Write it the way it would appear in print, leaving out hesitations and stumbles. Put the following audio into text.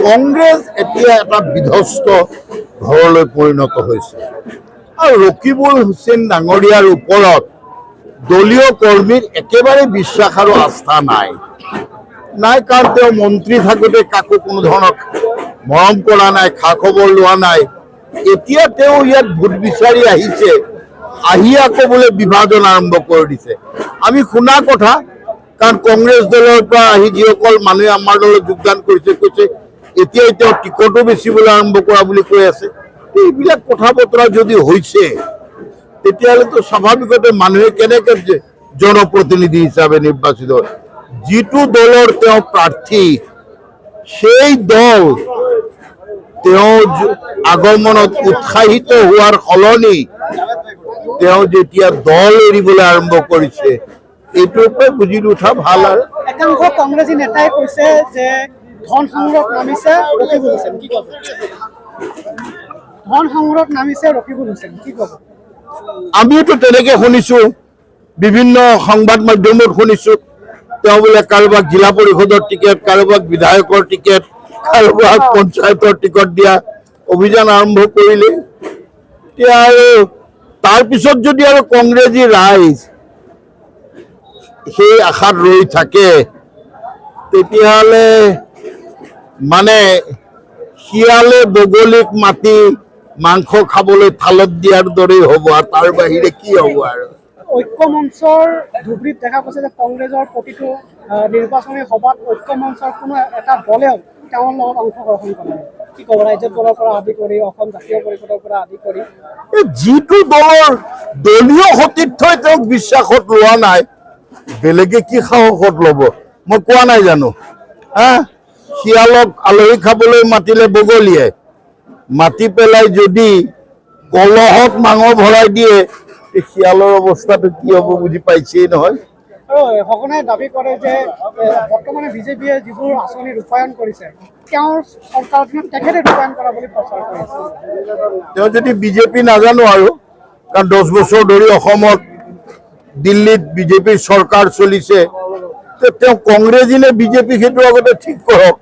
কংগ্ৰেছ এতিয়া এটা বিধ্বস্ত ঘৰলৈ পৰিণত হৈছে আৰু ৰকিবুল হুছেইন ডাঙৰীয়াৰ ওপৰত দলীয় কৰ্মীৰ একেবাৰে বিশ্বাস আৰু আস্থা নাই কাৰণ তেওঁ মন্ত্ৰী থাকোঁতে কাকো কোনো ধৰণৰ মৰম কৰা নাই, খা খবৰ লোৱা নাই। এতিয়া তেওঁ ইয়াত ভোট বিচাৰি আহিছে, আহি আকৌ বোলে বিভাজন আৰম্ভ কৰি দিছে। আমি শুনা কথা, কাৰণ কংগ্ৰেছ দলৰ পৰা আহি যিসকল মানুহে আমাৰ দলত যোগদান কৰিছে কৈছে এতিয়াই তেওঁ টিকটো বেচিবলৈ আৰম্ভ কৰা বুলি কৈ আছে। এইবিলাক কথা বতৰা যদি হৈছে তেতিয়াহ'লেতো স্বাভাৱিকতে মানুহে কেনেকৈ জনপ্ৰতিনিধি হিচাপে নিৰ্বাচিত হয়। যিটো দলৰ তেওঁ প্ৰাৰ্থী সেই দল তেওঁ আগমনত উৎসাহিত হোৱাৰ সলনি তেওঁ যেতিয়া দল এৰিবলৈ আৰম্ভ কৰিছে এইটোৰ পৰা বুজি উঠা ভাল। আৰু একাংশ কংগ্ৰেছী নেতাই কৈছে যে ধন সংগ্ৰহত নামিছে ৰকিবুল হুছেইন, কি ক'ব? ধন সংগ্ৰহত নামিছে ৰকিবুল হুছেইন, কি ক'ব? আমিওতো তেনেকে শুনিছো, বিভিন্ন সংবাদ মাধ্যমত শুনিছো তেওঁ বোলে কাৰোবাক জিলা পৰিষদৰ টিকেট, কাৰোবাক বিধায়কৰ টিকেট, কাৰোবাক পঞ্চায়তৰ টিকট দিয়া অভিযান আৰম্ভ কৰিলে। এতিয়া আৰু তাৰপিছত যদি আৰু কংগ্ৰেছী ৰাইজ সেই আশাত ৰৈ থাকে তেতিয়াহ'লে মানে শিয়ালে বগলীক মাতি মাংস খাবলৈ থালত দিয়াৰ দৰেই হ'ব, আৰু তাৰ বাহিৰে কি হ'ব? আৰু ঐক্য মঞ্চৰ ধুবুৰীত দেখা গৈছে যে কংগ্ৰেছৰ প্ৰতিটো নিৰ্বাচনী সভাত ঐক্য মঞ্চৰ কোনো এটা দলেও তেওঁৰ লগত অংশগ্ৰহণ কৰে। কি ক'ব? ৰাজ্য দলৰ পৰা আদি কৰি অসম জাতীয় পৰিষদৰ পৰা আদি কৰি যিটো দলৰ দলীয় সতীৰ্থই তেওঁক বিশ্বাসত লোৱা নাই বেলেগে কি সাহসত ল'ব? মই কোৱা নাই জানো? শিয়ালক আলহী খাবলৈ মাতিলে বগলীয়ে, মাতি পেলাই যদি কলহত মাঙ ভৰাই দিয়ে শিয়ালৰ অৱস্থাটো কি হ'ব বুজি পাইছেই নহয়। আৰু সঘনাই দাবী কৰে যে বৰ্তমানে বিজেপিয়ে যিবোৰ আঁচনি ৰূপায়ণ কৰিছে তেওঁৰ চৰকাৰৰ দিনত তেখেতে ৰূপায়ণ কৰা বুলি প্ৰচাৰ কৰিছে। তেওঁ যদি বিজেপি নাজানো আৰু, কাৰণ 10 বছৰ ধৰি অসমত দিল্লীত বিজেপিৰ চৰকাৰ চলিছে, তেওঁ কংগ্ৰেছী নে বিজেপি সেইটো আগতে ঠিক কৰক।